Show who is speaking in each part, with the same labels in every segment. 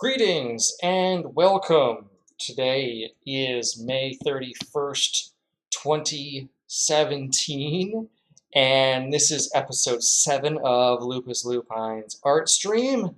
Speaker 1: Greetings and welcome. Today is May 31st, 2017, and this is episode 7 of Lupus Lupine's art stream.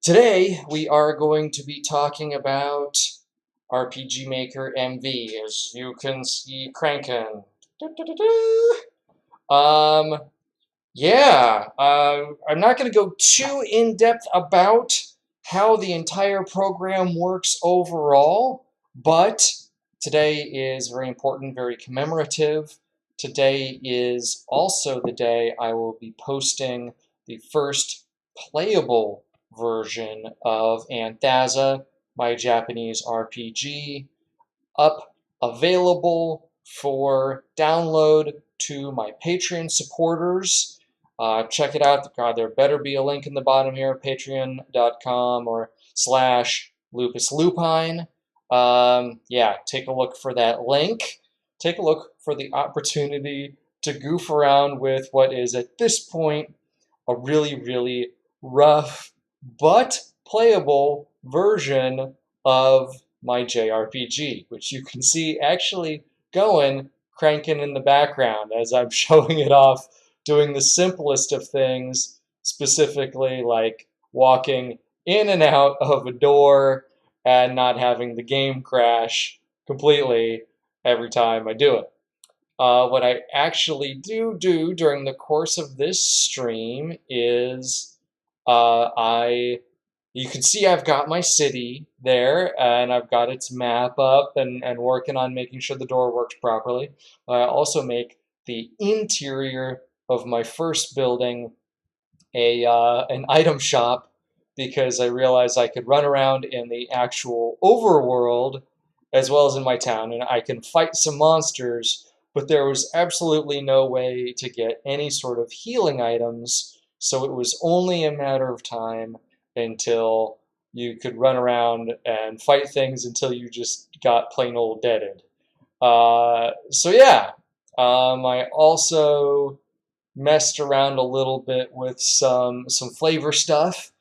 Speaker 1: Today we are going to be talking about RPG Maker MV, as you can see cranking. I'm not going to go too in-depth about how the entire program works overall, but today is very important, very commemorative. Today is also the day I will be posting the first playable version of Anthaza, my Japanese RPG, up available for download to my Patreon supporters. Check it out. God, there better be a link in the bottom here, patreon.com or /LupisLupine. Take a look for that link. Take a look for the opportunity to goof around with what is at this point a really, really rough but playable version of my JRPG, which you can see actually cranking in the background as I'm showing it off, doing the simplest of things, specifically like walking in and out of a door and not having the game crash completely every time I do it. What I actually do during the course of this stream is you can see I've got my city there and I've got its map up and working on making sure the door works properly. I also make the interior of my first building an item shop because I realized I could run around in the actual overworld as well as in my town, and I can fight some monsters, but there was absolutely no way to get any sort of healing items, so it was only a matter of time until you could run around and fight things until you just got plain old deaded. I also messed around a little bit with some flavor stuff.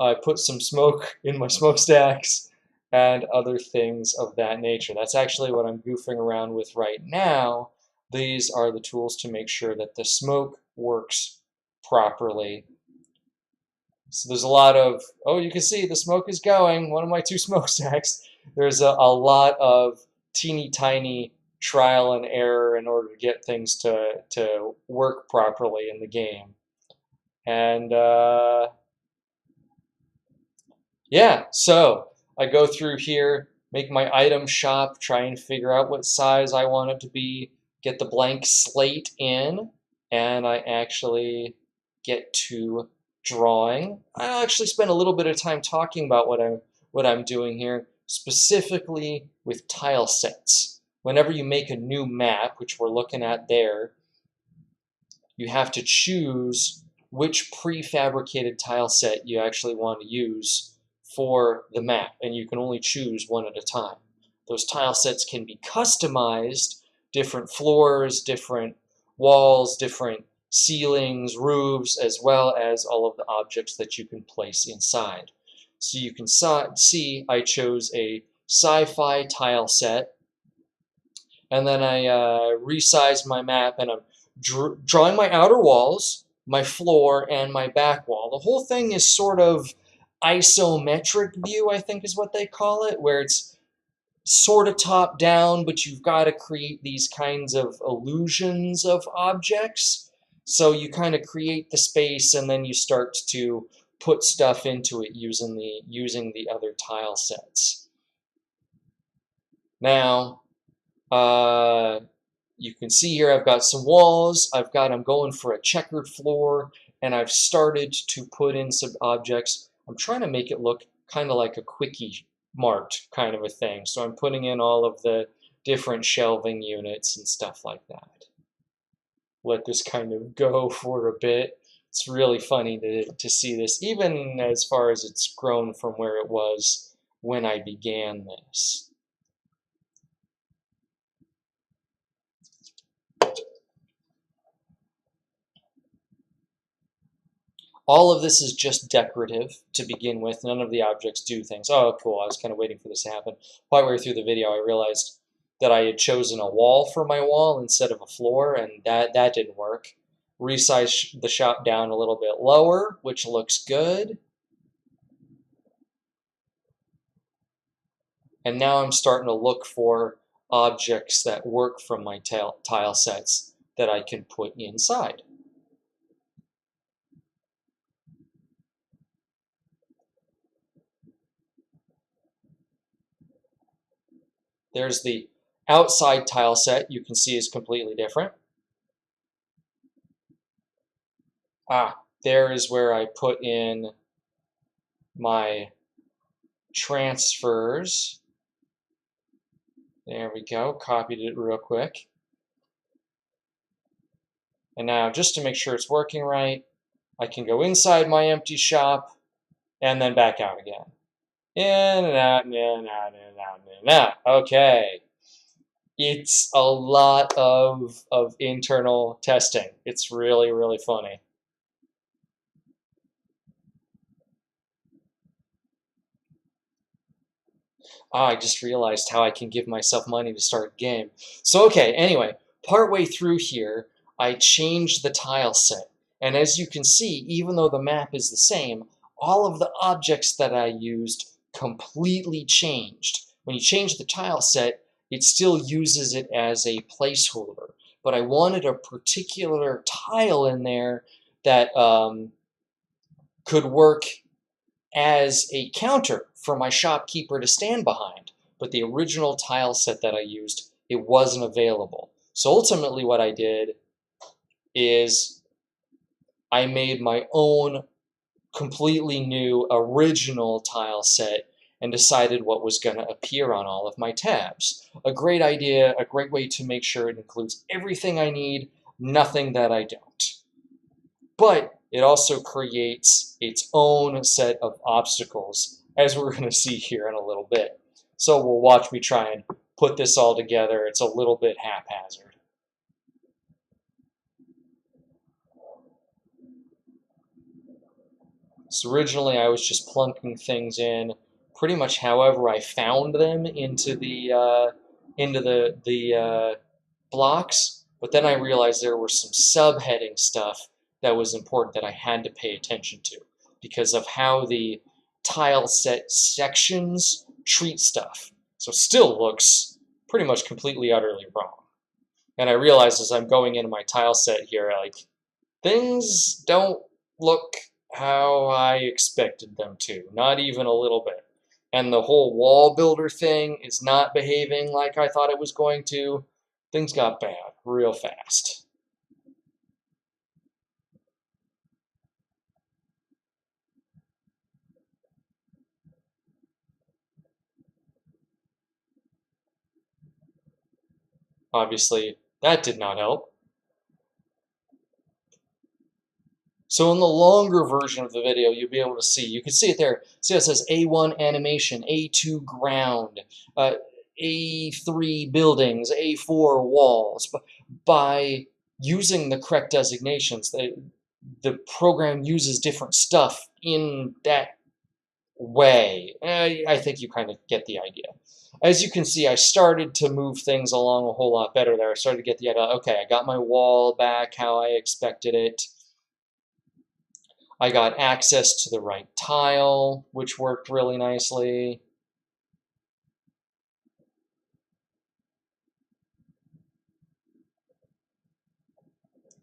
Speaker 1: I put some smoke in my smokestacks and other things of that nature. That's actually what I'm goofing around with right now. These are the tools to make sure that the smoke works properly. So there's a lot of, you can see the smoke is going, one of my 2 smokestacks. There's a lot of teeny tiny trial and error in order to get things to work properly in the game. And so I go through here, make my item shop, try and figure out what size I want it to be, get the blank slate in, and I actually get to drawing. I'll actually spend a little bit of time talking about what I'm doing here, specifically with tile sets. Whenever you make a new map, which we're looking at there, you have to choose which prefabricated tile set you actually want to use for the map, and you can only choose one at a time. Those tile sets can be customized, different floors, different walls, different ceilings, roofs, as well as all of the objects that you can place inside. So you can see I chose a sci-fi tile set, and then I resized my map, and I'm drawing my outer walls, my floor, and my back wall. The whole thing is sort of isometric view, I think is what they call it, where it's sort of top down, but you've got to create these kinds of illusions of objects. So you kind of create the space and then you start to put stuff into it using the other tile sets. Now, you can see here I've got some walls, I'm going for a checkered floor, and I've started to put in some objects. I'm trying to make it look kind of like a quickie mart kind of a thing. So I'm putting in all of the different shelving units and stuff like that. Let this kind of go for a bit. It's really funny to see this, even as far as it's grown from where it was when I began this. All of this is just decorative to begin with. None of the objects do things. Oh, cool. I was kind of waiting for this to happen. Partway through the video, I realized that I had chosen a wall for my wall instead of a floor, and that didn't work. Resize the shop down a little bit lower, which looks good. And now I'm starting to look for objects that work from my tile sets that I can put inside. There's the outside tile set you can see is completely different. There is where I put in my transfers. There we go, copied it real quick. And now, just to make sure it's working right, I can go inside my empty shop and then back out again. In and out, in and out, in and out, in and out. Okay. It's a lot of internal testing. It's really, really funny. I just realized how I can give myself money to start a game. So, okay, anyway, partway through here, I changed the tile set. And as you can see, even though the map is the same, all of the objects that I used completely changed. When you change the tile set, it still uses it as a placeholder. But I wanted a particular tile in there that could work as a counter for my shopkeeper to stand behind. But the original tile set that I used, it wasn't available. So ultimately what I did is I made my own completely new original tile set and decided what was going to appear on all of my tabs. A great idea, a great way to make sure it includes everything I need, nothing that I don't. But it also creates its own set of obstacles, as we're going to see here in a little bit. So we'll watch me try and put this all together. It's a little bit haphazard. So originally I was just plunking things in pretty much however I found them into the blocks, but then I realized there were some subheading stuff that was important that I had to pay attention to because of how the tile set sections treat stuff. So it still looks pretty much completely utterly wrong. And I realized as I'm going into my tile set here, like, things don't look how I expected them to, not even a little bit. And the whole wall builder thing is not behaving like I thought it was going to. Things got bad real fast. Obviously, that did not help. So in the longer version of the video, you'll be able to see, you can see it there. See it says A1 animation, A2 ground, A3 buildings, A4 walls. By using the correct designations, the program uses different stuff in that way. I think you kind of get the idea. As you can see, I started to move things along a whole lot better there. I started to get the idea, okay, I got my wall back how I expected it. I got access to the right tile, which worked really nicely.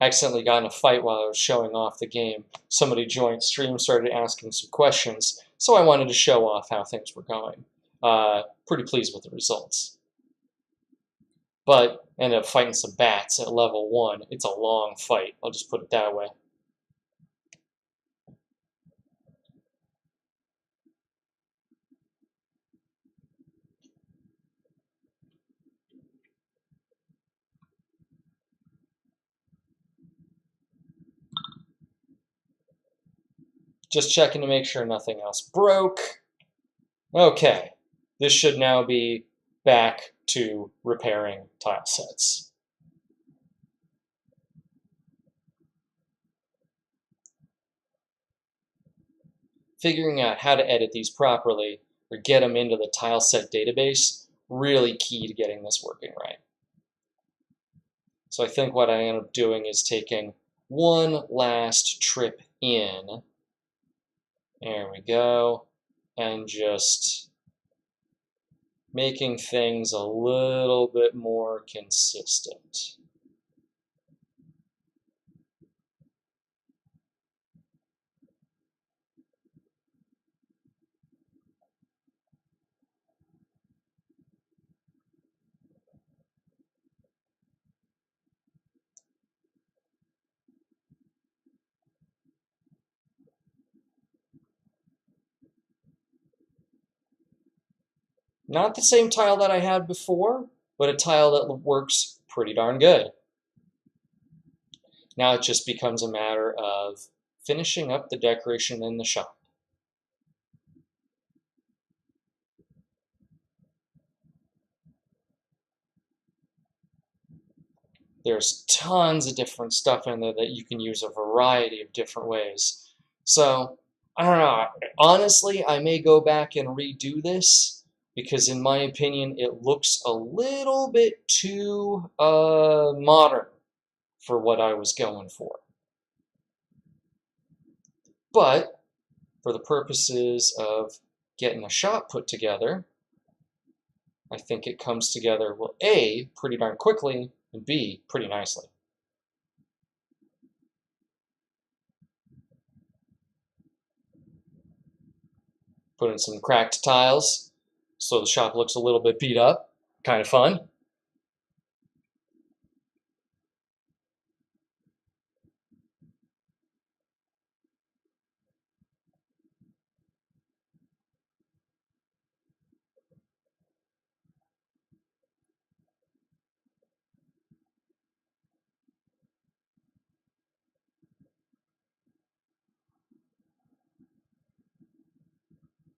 Speaker 1: Accidentally got in a fight while I was showing off the game. Somebody joined stream, started asking some questions, so I wanted to show off how things were going. Pretty pleased with the results. But ended up fighting some bats at level 1. It's a long fight, I'll just put it that way. Just checking to make sure nothing else broke. Okay, this should now be back to repairing tile sets. figuring out how to edit these properly or get them into the tileset database, really key to getting this working right. So I think what I end up doing is taking one last trip in, there we go, and just making things a little bit more consistent. Not the same tile that I had before, but a tile that works pretty darn good. Now it just becomes a matter of finishing up the decoration in the shop. There's tons of different stuff in there that you can use a variety of different ways. So, I don't know. Honestly, I may go back and redo this because in my opinion, it looks a little bit too modern for what I was going for. But for the purposes of getting a shop put together, I think it comes together, well, A, pretty darn quickly, and B, pretty nicely. Put in some cracked tiles so the shop looks a little bit beat up. Kind of fun.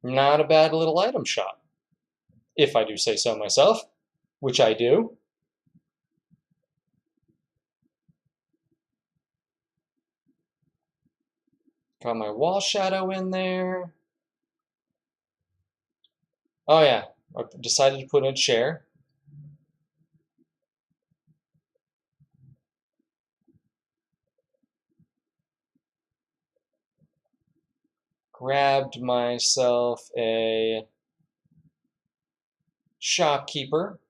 Speaker 1: Not a bad little item shop, if I do say so myself, which I do. Got my wall shadow in there. Oh yeah, I decided to put in a chair. Grabbed myself a shopkeeper.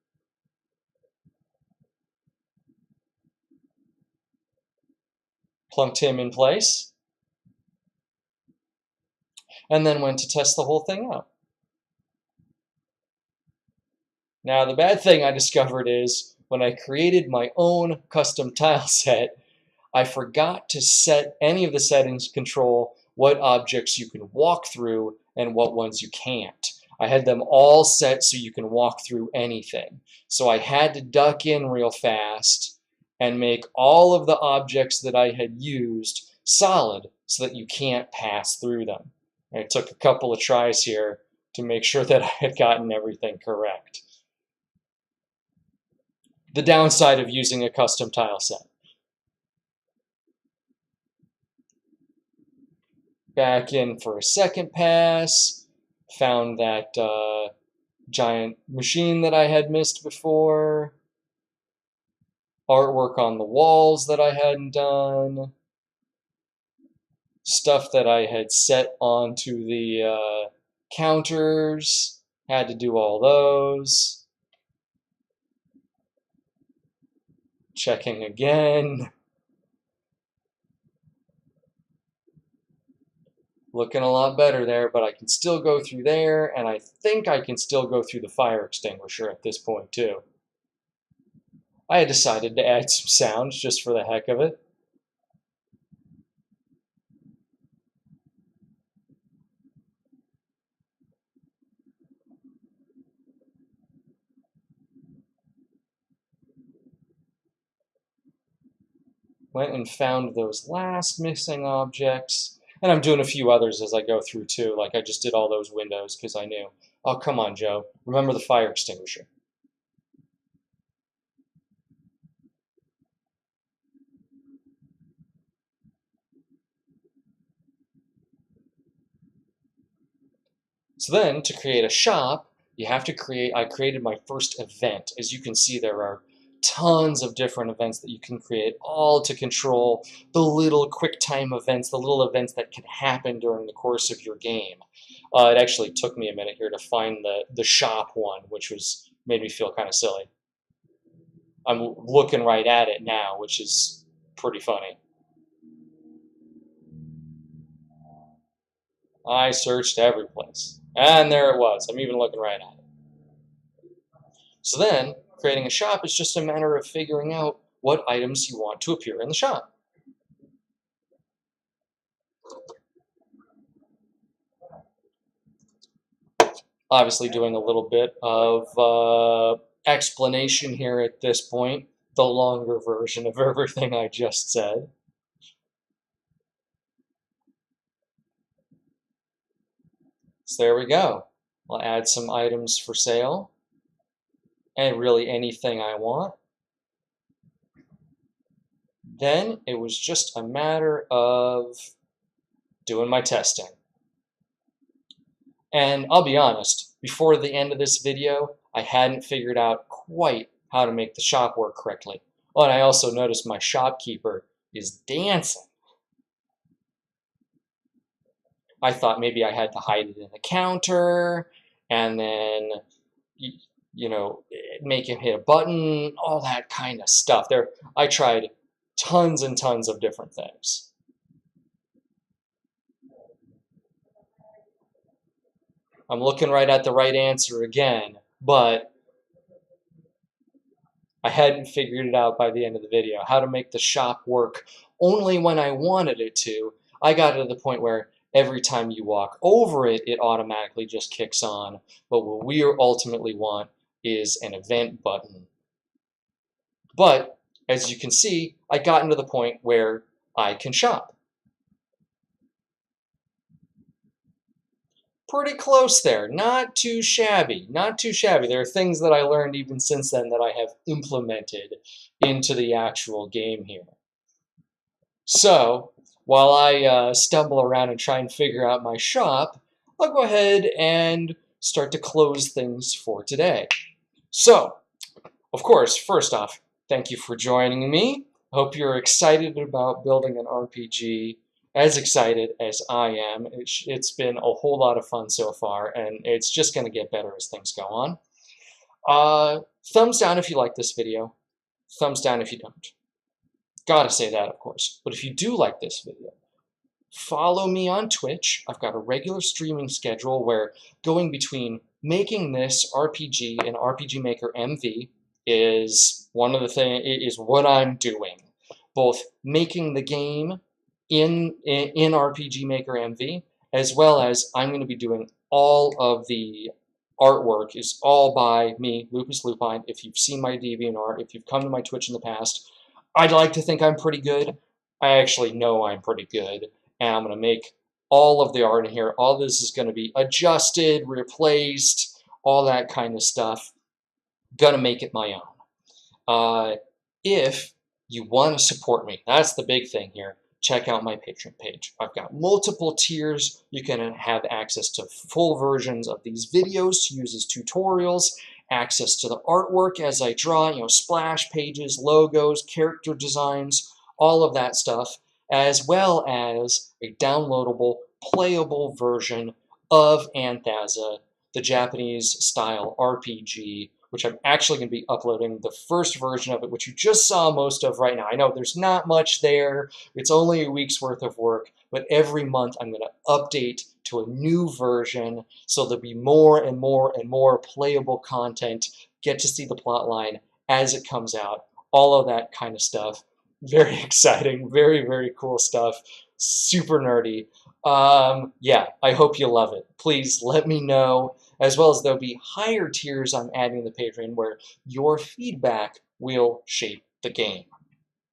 Speaker 1: Plunked him in place. And then went to test the whole thing out. Now, the bad thing I discovered is when I created my own custom tile set, I forgot to set any of the settings to control what objects you can walk through and what ones you can't. I had them all set so you can walk through anything. So I had to duck in real fast and make all of the objects that I had used solid so that you can't pass through them. And it took a couple of tries here to make sure that I had gotten everything correct. The downside of using a custom tile set. Back in for a second pass, found that giant machine that I had missed before, artwork on the walls that I hadn't done, stuff that I had set onto the counters, had to do all those. Checking again. Looking a lot better there, but I can still go through there, and I think I can still go through the fire extinguisher at this point too. I had decided to add some sounds just for the heck of it. Went and found those last missing objects. And I'm doing a few others as I go through too, like I just did all those windows because I knew. Oh, come on, Joe. Remember the fire extinguisher. So then to create a shop, you have to I created my first event. As you can see, there are tons of different events that you can create, all to control the little quick time events, the little events that can happen during the course of your game. It actually took me a minute here to find the shop one, which made me feel kind of silly. I'm looking right at it now, which is pretty funny. I searched every place, and there it was. I'm even looking right at it. So then, creating a shop is just a matter of figuring out what items you want to appear in the shop. Obviously doing a little bit of explanation here at this point, the longer version of everything I just said. So there we go. I'll add some items for sale, and really anything I want. Then it was just a matter of doing my testing. And I'll be honest, before the end of this video, I hadn't figured out quite how to make the shop work correctly. Oh, and I also noticed my shopkeeper is dancing. I thought maybe I had to hide it in the counter and then, you know, make him hit a button, all that kind of stuff. I tried tons and tons of different things. I'm looking right at the right answer again, but I hadn't figured it out by the end of the video, how to make the shop work only when I wanted it to. I got to the point where every time you walk over it, it automatically just kicks on. But what we ultimately want is an event button. But as you can see, I gotten to the point where I can shop. Pretty close there, not too shabby, not too shabby. There are things that I learned even since then that I have implemented into the actual game here. So, while I stumble around and try and figure out my shop, I'll go ahead and start to close things for today. So, of course, first off, thank you for joining me. Hope you're excited about building an RPG, as excited as I am. It's been a whole lot of fun so far, and it's just going to get better as things go on. Thumbs down if you like this video. Thumbs down if you don't. Gotta say that, of course. But if you do like this video, follow me on Twitch. I've got a regular streaming schedule where going between making this RPG and RPG Maker MV is what I'm doing. Both making the game in RPG Maker MV, as well as I'm going to be doing all of the artwork is all by me, Lupus Lupine. If you've seen my DeviantArt, if you've come to my Twitch in the past, I'd like to think I'm pretty good. I actually know I'm pretty good, and I'm going to make all of the art in here. All this is going to be adjusted, replaced, all that kind of stuff. Gonna make it my own. If you want to support me, that's the big thing here. Check out my Patreon page. I've got multiple tiers. You can have access to full versions of these videos to use as tutorials, access to the artwork as I draw, splash pages, logos, character designs, all of that stuff, as well as a downloadable, playable version of Anthaza, the Japanese-style RPG, which I'm actually going to be uploading the first version of it, which you just saw most of right now. I know there's not much there. It's only a week's worth of work, but every month I'm going to update to a new version, so there'll be more and more and more playable content. Get to see the plot line as it comes out, all of that kind of stuff. Very exciting, very, very cool stuff. Super nerdy. Yeah, I hope you love it. Please let me know, as well as there'll be higher tiers I'm adding to the Patreon where your feedback will shape the game.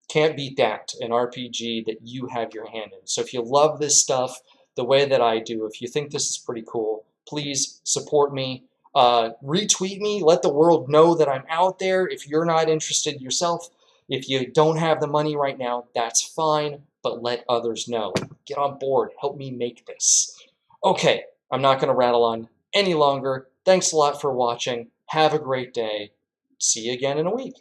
Speaker 1: Can't beat that, an RPG that you have your hand in. So if you love this stuff the way that I do, if you think this is pretty cool, please support me. Retweet me, let the world know that I'm out there. If you're not interested yourself, if you don't have the money right now, that's fine, but let others know. Get on board, help me make this. Okay, I'm not going to rattle on any longer. Thanks a lot for watching. Have a great day. See you again in a week.